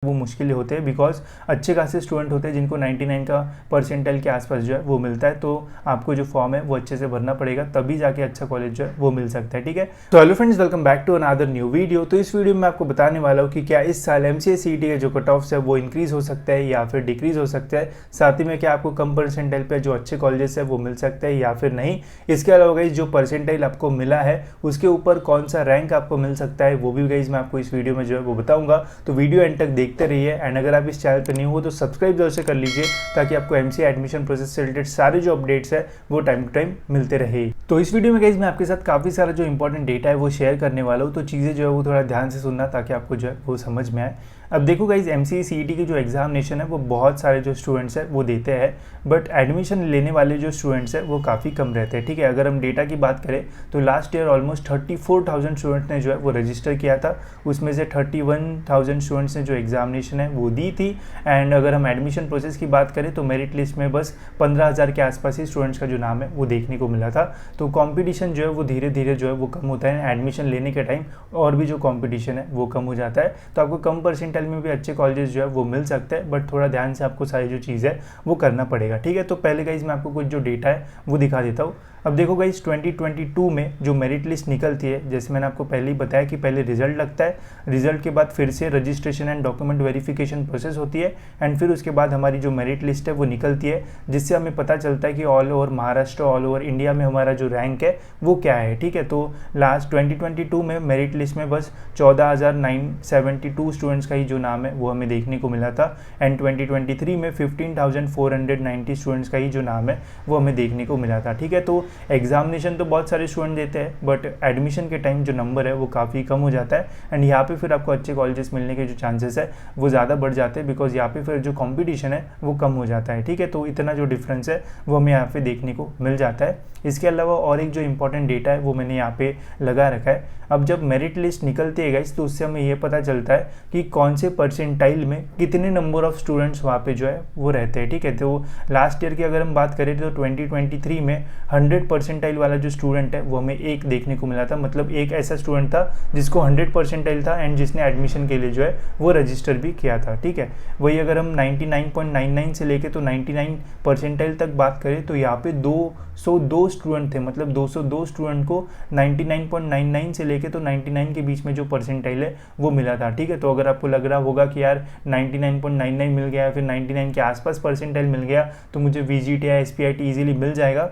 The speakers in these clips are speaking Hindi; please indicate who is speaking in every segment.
Speaker 1: वो मुश्किल होते हैं बिकॉज अच्छे खासे स्टूडेंट होते हैं जिनको 99 का परसेंटाइल के आसपास जो है वो मिलता है। तो आपको जो फॉर्म है वो अच्छे से भरना पड़ेगा, तभी जाके अच्छा कॉलेज जो है वो मिल सकता है। ठीक है, तो hello friends, welcome back to another new video. तो इस वीडियो में मैं आपको बताने वाला हूँ कि क्या इस साल MCA CET के जो कट ऑफ्स है वो इंक्रीज हो सकता है या फिर डिक्रीज हो सकता है। साथ ही में क्या आपको कम परसेंटाइल पे जो अच्छे कॉलेजेस है वो मिल सकते हैं या फिर नहीं। इसके अलावा गाइस जो परसेंटाइल आपको मिला है उसके ऊपर कौन सा रैंक आपको मिल सकता है वो भी गाइस मैं आपको इस वीडियो में जो है वो बताऊंगा। तो वीडियो एंड तक देखते रहिए एंड अगर आप इस चैनल पर न्यू हो तो सब्सक्राइब जरूर से कर लीजिए ताकि आपको MCA एडमिशन प्रोसेस से रिलेटेड सारे जो अपडेट्स है वो टाइम टू टाइम मिलते रहे। तो इस वीडियो में गाइस मैं आपके साथ काफ़ी सारा जो इंपॉर्टेंट डेटा है वो शेयर करने वाला हूँ, तो चीज़ें जो है वो थोड़ा ध्यान से सुनना ताकि आपको जो है वो समझ में आए। अब देखो गाइस, MCA CET की जो एग्जामिनेशन है वो बहुत सारे जो स्टूडेंट्स हैं वो देते हैं, बट एडमिशन लेने वाले जो स्टूडेंट्स हैं वो काफ़ी कम रहते हैं। ठीक है, अगर हम डेटा की बात करें तो लास्ट ईयर ऑलमोस्ट 34,000 स्टूडेंट्स ने जो है वो रजिस्टर किया था, उसमें से 31,000 स्टूडेंट्स ने जो एग्जामिनेशन है वो दी थी। एंड अगर हम एडमिशन प्रोसेस की बात करें तो मेरिट लिस्ट में बस 15,000 के आसपास ही स्टूडेंट्स का जो नाम है वो देखने को मिला था। तो कॉम्पिटिशन जो है वो धीरे धीरे जो है वो कम होता है एडमिशन लेने के टाइम, और भी जो कॉम्पिटिशन है वो कम हो जाता है। तो आपको कम परसेंटाइल में भी अच्छे कॉलेजेस जो है वो मिल सकते हैं, बट थोड़ा ध्यान से आपको सारी जो चीज़ है वो करना पड़ेगा। ठीक है, तो पहले गाइज मैं आपको कुछ जो डेटा है वो दिखा देता हूँ। अब देखो गाइज, 2022 में जो मेरिट लिस्ट निकलती है, जैसे मैंने आपको पहले ही बताया कि पहले रिजल्ट लगता है, रिजल्ट के बाद फिर से registration and document verification process होती है, एंड फिर उसके बाद हमारी जो मेरिट लिस्ट है वो निकलती है, जिससे हमें पता चलता है कि all over Maharashtra, all over India में हमारा जो रैंक है वो क्या है। ठीक है, तो लास्ट 2022 में मेरिट लिस्ट में बस 14,972 स्टूडेंट्स का ही जो नाम है वो हमें देखने को मिला था, एंड 2023 में 15,490 स्टूडेंट्स का ही जो नाम है वो हमें देखने को मिला था। ठीक है, तो एग्जामिनेशन तो बहुत सारे स्टूडेंट देते हैं, बट एडमिशन के टाइम जो नंबर है वो काफ़ी कम हो जाता है, एंड यहाँ पे फिर आपको अच्छे कॉलेजेस मिलने के जो चांसेस है वो ज़्यादा बढ़ जाते हैं, बिकॉज यहाँ पे फिर जो कंपटीशन है वो कम हो जाता है। ठीक है, तो इतना जो डिफरेंस है वो हमें यहाँ पे देखने को मिल जाता है। इसके अलावा और एक जो इंपॉर्टेंट डेटा है वो मैंने यहाँ पे लगा रखा है। अब जब मेरिट लिस्ट निकलती है गाइस तो उससे हमें ये पता चलता है कि कौन से परसेंटाइल में कितने नंबर ऑफ स्टूडेंट्स वहाँ पे जो है वो रहते हैं। ठीक है, तो लास्ट ईयर की अगर हम बात करें तो 2023 में 100 परसेंटाइल वाला जो स्टूडेंट है वो हमें एक देखने को मिला था, मतलब एक ऐसा स्टूडेंट था जिसको 100 परसेंटाइल था एंड जिसने एडमिशन के लिए जो है वो रजिस्टर भी किया था। ठीक है, वही अगर हम 99.99 से लेके तो 99 परसेंटाइल तक बात करें तो यहाँ पे 202 स्टूडेंट थे, मतलब 202 स्टूडेंट को 99.99 से लेके तो 99 के बीच में जो परसेंटाइल है वो मिला था। ठीक है, तो अगर आपको लग रहा होगा कि यार 99.99 मिल गया या फिर 99 के आसपास परसेंटाइल मिल गया तो मुझे VGT या SPIT ईजिली मिल जाएगा,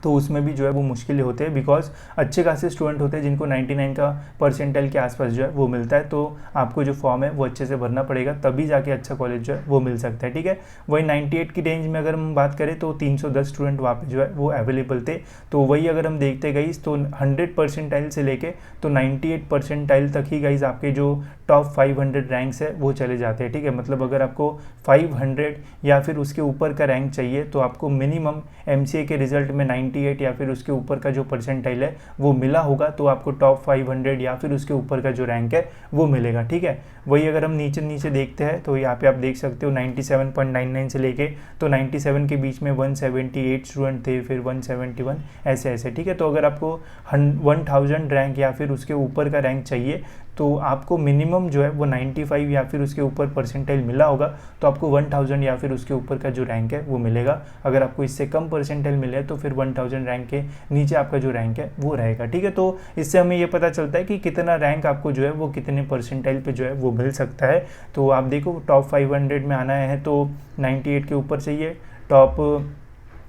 Speaker 1: तो उसमें भी जो है वो मुश्किल होते हैं बिकॉज अच्छे खासे स्टूडेंट होते हैं जिनको 99 का परसेंटाइल के आसपास जो है वो मिलता है। तो आपको जो फॉर्म है वो अच्छे से भरना पड़ेगा, तभी जाके अच्छा कॉलेज जो है वो मिल सकता है। ठीक है, वही 98 की रेंज में अगर हम बात करें तो 310 स्टूडेंट वहाँ पे जो है वो अवेलेबल थे। तो वही अगर हम देखते गई तो 100 परसेंटाइल से लेके तो 98 परसेंटाइल तक ही गाइज आपके जो टॉप 500 रैंक्स है वो चले जाते हैं। ठीक है, मतलब अगर आपको 500 या फिर उसके ऊपर का रैंक चाहिए तो आपको मिनिमम MCA के रिजल्ट में 98 या फिर उसके ऊपर का जो परसेंटाइल है वो मिला होगा, तो आपको टॉप 500 या फिर उसके ऊपर का जो रैंक है वो मिलेगा। ठीक है, वही अगर हम नीचे नीचे देखते हैं तो यहाँ पे आप देख सकते हो 97.99 से लेके तो 97 के बीच में 178 स्टूडेंट थे, फिर 171 ऐसे ऐसे। ठीक है, तो अगर आपको 1000 रैंक या फिर उसके ऊपर का रैंक चाहिए तो आपको मिनिमम जो है वो 95 या फिर उसके ऊपर परसेंटाइल मिला होगा, तो आपको 1000 या फिर उसके ऊपर का जो रैंक है वो मिलेगा। अगर आपको इससे कम परसेंटाइल मिले तो फिर 1000 रैंक के नीचे आपका जो रैंक है वो रहेगा। ठीक है, तो इससे हमें ये पता चलता है कि कितना रैंक आपको जो है वो कितने परसेंटाइल पे जो है वो मिल सकता है। तो आप देखो टॉप 500 में आना है तो 98 के ऊपर चाहिए, टॉप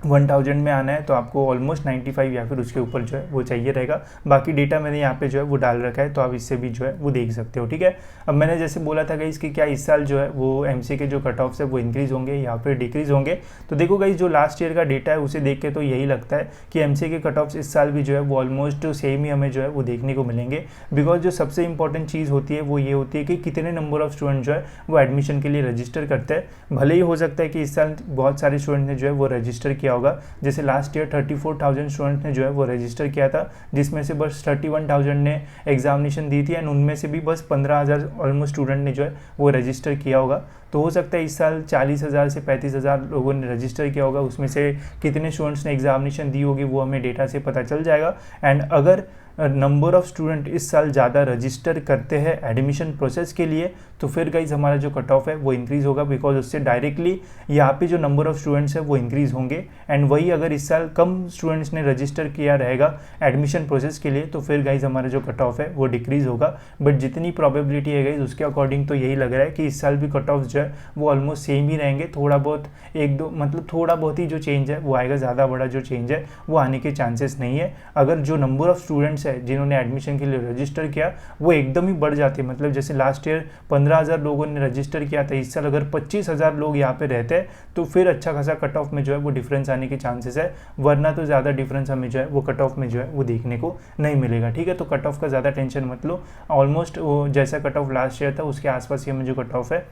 Speaker 1: 1000 में आना है तो आपको ऑलमोस्ट 95 या फिर उसके ऊपर जो है वो चाहिए रहेगा। बाकी डेटा मैंने यहाँ पे जो है वो डाल रखा है, तो आप इससे भी जो है वो देख सकते हो। ठीक है, अब मैंने जैसे बोला था गाइस कि क्या इस साल जो है वो MCA के जो कट ऑफ्स है वो इंक्रीज होंगे या फिर डिक्रीज होंगे। तो देखो गाइस, जो लास्ट ईयर का डेटा है उसे देख के तो यही लगता है कि MCA के कट ऑफ्स इस साल भी जो है वो ऑलमोस्ट सेम ही हमें जो है वो देखने को मिलेंगे, बिकॉज जो सबसे इंपॉर्टेंट चीज़ होती है वो ये होती है कि कितने नंबर ऑफ स्टूडेंट जो है वो एडमिशन के लिए रजिस्टर करते हैं। भले ही हो सकता है कि इस साल बहुत सारे स्टूडेंट ने जो है वो रजिस्टर किया होगा, जैसे लास्ट ईयर 34,000 स्टूडेंट ने जो है वो रजिस्टर किया था, जिसमें से बस 31,000 ने एग्जामिनेशन दी थी एंड उनमें से भी बस 15,000 ऑलमोस्ट स्टूडेंट ने जो है वो रजिस्टर किया होगा। तो हो सकता है इस साल 40,000 से 35,000 लोगों ने रजिस्टर किया होगा, उसमें से कितने स्टूडेंट्स ने एग्जामिनेशन दी होगी वो हमें डेटा से पता चल जाएगा। एंड अगर नंबर ऑफ़ स्टूडेंट इस साल ज़्यादा रजिस्टर करते हैं एडमिशन प्रोसेस के लिए, तो फिर गाइज हमारा जो कट ऑफ है वो इंक्रीज़ होगा, बिकॉज उससे डायरेक्टली यहाँ पे जो नंबर ऑफ़ स्टूडेंट्स है वो इंक्रीज़ होंगे। एंड वही अगर इस साल कम स्टूडेंट्स ने रजिस्टर किया रहेगा एडमिशन प्रोसेस के लिए, तो फिर गाइज हमारा जो कट ऑफ है वो डिक्रीज़ होगा। बट जितनी प्रॉबेबिलिटी है गाइज उसके अकॉर्डिंग तो यही लग रहा है कि इस साल भी कट ऑफ जो है वो ऑलमोस्ट सेम ही रहेंगे। थोड़ा बहुत एक दो मतलब थोड़ा बहुत ही जो चेंज है वो आएगा, ज़्यादा बड़ा जो चेंज है वो आने के चांसेस नहीं है। अगर जो नंबर ऑफ़ स्टूडेंट्स है जिन्होंने एडमिशन के लिए रजिस्टर किया वो एकदम ही बढ़ जाते, मतलब जैसे लास्ट ईयर 15,000 लोगों ने रजिस्टर किया था, इस साल अगर 25,000 लोग यहाँ पे रहते हैं तो फिर अच्छा खासा कट ऑफ में जो है वो डिफरेंस आने के चांसेस है, वरना तो ज़्यादा डिफरेंस हमें जो है वो कट ऑफ में जो है वो देखने को नहीं मिलेगा। ठीक है, तो कट ऑफ का ज़्यादा टेंशन मत लो, ऑलमोस्ट वो जैसा कट ऑफ लास्ट ईयर था उसके आसपास ही हमें जो कट ऑफ है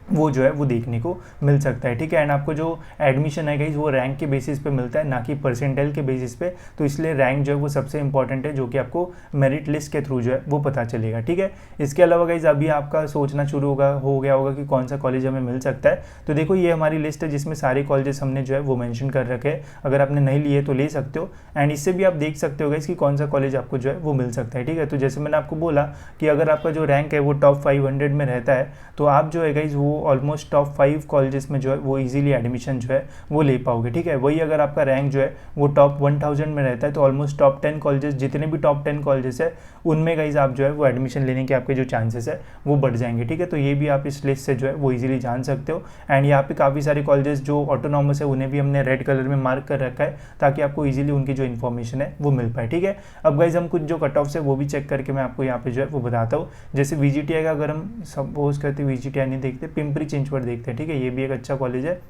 Speaker 1: वो जो है वो देखने को मिल सकता है। ठीक है, एंड आपको जो एडमिशन है गाइस वो रैंक के बेसिस पे मिलता है, ना कि परसेंटाइल के बेसिस पे, तो इसलिए रैंक जो है वो सबसे इंपॉर्टेंट है, जो कि आपको मेरिट लिस्ट के थ्रू जो है वो पता चलेगा। ठीक है, इसके अलावा गाइस अभी आपका सोचना शुरू हो गया होगा कि कौन सा कॉलेज हमें मिल सकता है। तो देखो ये हमारी लिस्ट है जिसमें सारे कॉलेजेस हमने जो है वो मैंशन कर रखे हैं, अगर आपने नहीं लिए तो ले सकते हो। एंड इससे भी आप देख सकते हो गाइस कि कौन सा कॉलेज आपको जो है वो मिल सकता है। ठीक है, तो जैसे मैंने आपको बोला कि अगर आपका जो रैंक है वो टॉप 500 में रहता है, तो आप जो है गाइस वो ऑलमोस्ट टॉप 5 कॉलेजेस में जो है वो इजीली एडमिशन जो है वो ले पाओगे। ठीक है, वही अगर आपका रैंक जो है वो टॉप 1000 में रहता है तो ऑलमोस्ट टॉप 10 कॉलेजेस, जितने भी टॉप 10 कॉलेजेस है उनमें गाइस आप जो है वो एडमिशन लेने के आपके जो चांसेस है वो बढ़ जाएंगे। ठीक है, तो ये भी आप इस लिस्ट से जो है वो इजीली जान सकते हो। एंड यहाँ पे काफ़ी सारे कॉलेजेस जो ऑटोनॉमस है उन्हें भी हमने रेड कलर में मार्क कर रखा है, ताकि आपको ईजिली उनकी जो इन्फॉर्मेशन है वो मिल पाए। ठीक है, अब गाइस हम कुछ जो कट ऑफ्स है वो भी चेक करके मैं आपको यहाँ पे जो है वो बताता हूँ। जैसे VGTI का अगर हम सपोज करते VGTI नहीं देखते, पिंपरी चिंचवड देखते हैं। ठीक है, ये भी एक अच्छा कॉलेज है।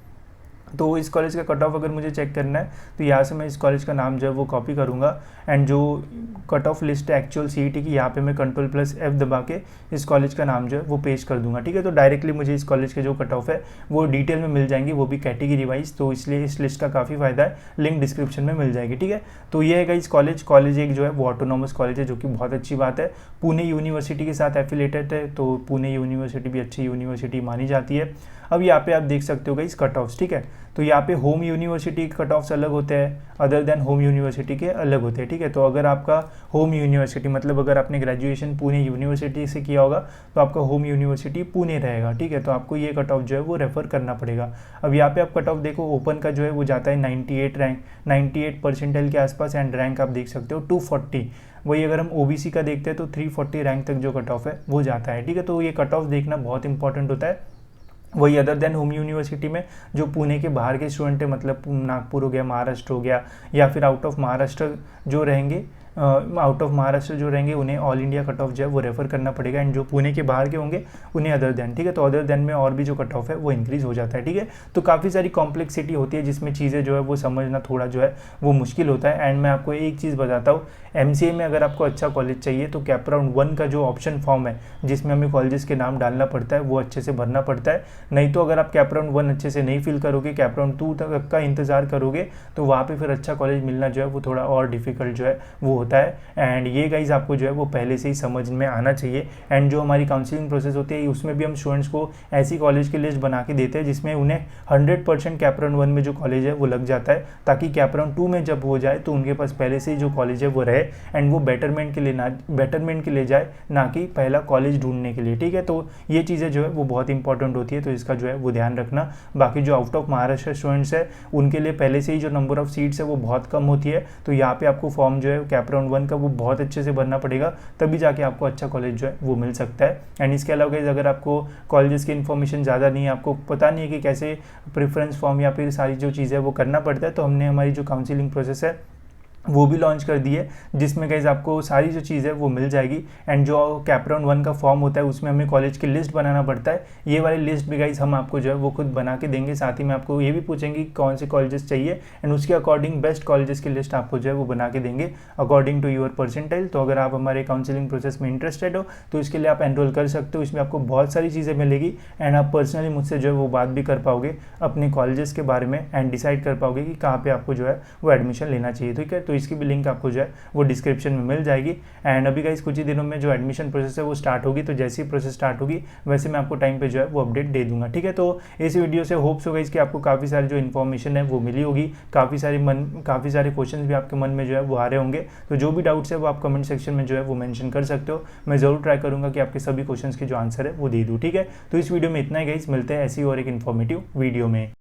Speaker 1: तो इस कॉलेज का कट ऑफ अगर मुझे चेक करना है तो यहाँ से मैं इस कॉलेज का नाम जो है वो कॉपी करूँगा, एंड जो कट ऑफ लिस्ट है एक्चुअल CET की, यहाँ पे मैं Ctrl+F दबा के इस कॉलेज का नाम जो है वो पेश कर दूंगा। ठीक है, तो डायरेक्टली मुझे इस कॉलेज के जो कट ऑफ है वो डिटेल में मिल जाएंगी, वो भी कैटेगरी वाइज, तो इसलिए इस लिस्ट का काफ़ी फायदा है, लिंक डिस्क्रिप्शन में मिल जाएगी। ठीक है, तो ये है इस कॉलेज एक जो है वो ऑटोनॉमस कॉलेज है, जो कि बहुत अच्छी बात है। पुणे यूनिवर्सिटी के साथ एफिलेटेड है, तो पुणे यूनिवर्सिटी भी अच्छी यूनिवर्सिटी मानी जाती है। अब यहाँ पे आप देख सकते हो गाइस कट ऑफ्स। ठीक है, तो यहाँ पे होम यूनिवर्सिटी के कट ऑफ्स अलग होते हैं, अदर देन होम यूनिवर्सिटी के अलग होते हैं। ठीक है, तो अगर आपका होम यूनिवर्सिटी मतलब अगर आपने ग्रेजुएशन पुणे यूनिवर्सिटी से किया होगा तो आपका होम यूनिवर्सिटी पुणे रहेगा। ठीक है, तो आपको ये कट ऑफ जो है वो रेफर करना पड़ेगा। अब यहाँ पे आप कट ऑफ देखो, ओपन का जो है वो जाता है 98 रैंक, 98 परसेंटाइल के आसपास, एंड रैंक आप देख सकते हो 240। वही अगर हम OBC का देखते हैं तो 340 रैंक तक जो कट ऑफ है वो जाता है। ठीक है, तो ये कट ऑफ देखना बहुत इंपॉर्टेंट होता है। वही अदर देन होम यूनिवर्सिटी में जो पुणे के बाहर के स्टूडेंट है, मतलब नागपुर हो गया, महाराष्ट्र हो गया, या फिर आउट ऑफ महाराष्ट्र जो रहेंगे, उन्हें ऑल इंडिया कट ऑफ जो है वो रेफर करना पड़ेगा, एंड जो पुणे के बाहर के होंगे उन्हें अदर देन। ठीक है, तो अदर देन में और भी जो कट ऑफ है वो इंक्रीज हो जाता है। ठीक है, तो काफ़ी सारी कॉम्प्लेक्सिटी होती है जिसमें चीज़ें जो है वो समझना थोड़ा जो है वो मुश्किल होता है। एंड मैं आपको एक चीज़ बताता हूँ, MCA में अगर आपको अच्छा कॉलेज चाहिए तो कैप राउंड 1 का जो ऑप्शन फॉर्म है जिसमें हमें कॉलेजेस के नाम डालना पड़ता है वो अच्छे से भरना पड़ता है। नहीं तो अगर आप कैप राउंड 1 अच्छे से नहीं फिल करोगे, कैप राउंड 2 तक का इंतजार करोगे, तो वहाँ पे फिर अच्छा कॉलेज मिलना जो है वो थोड़ा और डिफिकल्ट जो है वो होता है। एंड ये गाइज आपको जो है वो पहले से ही समझ में आना चाहिए। एंड जो हमारी काउंसलिंग प्रोसेस होती है उसमें भी हम स्टूडेंट्स को ऐसी कॉलेज की लिस्ट बना के देते हैं जिसमें उन्हें 100% कैप राउंड 1 में जो कॉलेज है वो लग जाता है, ताकि कैप राउंड 2 में जब हो जाए तो उनके पास पहले से ही जो कॉलेज है वो रहे, एंड वो बेटरमेंट के लिए जाए, ना कि पहला कॉलेज ढूंढने के लिए। ठीक है, तो ये चीज़ें जो है वो बहुत इंपॉर्टेंट होती है, तो इसका जो है वो ध्यान रखना। बाकी जो आउट ऑफ महाराष्ट्र स्टूडेंट्स है उनके लिए पहले से ही जो नंबर ऑफ सीट्स है वो बहुत कम होती है, तो यहाँ पे आपको फॉर्म जो है कैप राउंड 1 का वो बहुत अच्छे से भरना पड़ेगा, तभी जाके आपको अच्छा कॉलेज जो है वो मिल सकता है। एंड इसके अलावा गाइस अगर आपको कॉलेजेस की इन्फॉर्मेशन ज़्यादा नहीं है, आपको पता नहीं है कि कैसे प्रेफरेंस फॉर्म या फिर सारी जो चीज़ें वो करना पड़ता है, तो हमने हमारी जो काउंसलिंग प्रोसेस है वो भी लॉन्च कर दी है, जिसमें गाइस आपको सारी जो चीज़ है वो मिल जाएगी। एंड जो कैप राउंड 1 का फॉर्म होता है उसमें हमें कॉलेज की लिस्ट बनाना पड़ता है, ये वाली लिस्ट भी गाइस हम आपको जो है वो खुद बना के देंगे। साथ ही में आपको ये भी पूछेंगे कौन से कॉलेजेस चाहिए, एंड उसके अकॉर्डिंग बेस्ट कॉलेजेस की लिस्ट आपको जो है वो बना के देंगे अकॉर्डिंग टू योर परसेंटाइल। तो अगर आप हमारे काउंसलिंग प्रोसेस में इंटरेस्टेड हो तो इसके लिए आप एनरोल कर सकते हो, इसमें आपको बहुत सारी चीज़ें मिलेगी, एंड आप पर्सनली मुझसे जो है वो बात भी कर पाओगे अपने कॉलेजेस के बारे में, एंड डिसाइड कर पाओगे कि कहाँ पर आपको जो है वो एडमिशन लेना चाहिए। ठीक है, तो तो इसकी भी लिंक आपको जो है वो डिस्क्रिप्शन में मिल जाएगी। एंड अभी गाइस कुछ ही दिनों में जो एडमिशन प्रोसेस है वो स्टार्ट होगी, तो जैसी प्रोसेस स्टार्ट होगी वैसे मैं आपको टाइम पे जो है वो अपडेट दे दूंगा, ठीक है। तो इस वीडियो से होप्स होगा इसकी आपको काफ़ी सारी जो इन्फॉर्मेशन है वो मिली होगी, काफ़ी सारे क्वेश्चन भी आपके मन में जो है वो आ रहे होंगे। तो जो भी डाउट्स है वो आप कमेंट सेक्शन में जो है वो मेंशन कर सकते हो, मैं ज़रूर ट्राई करूंगा कि आपके सभी क्वेश्चंस के जो आंसर है वो दे दूँ, ठीक है। तो इस वीडियो में इतना ही गाइस, मिलते हैं ऐसी और एक इन्फॉर्मेटिव वीडियो में।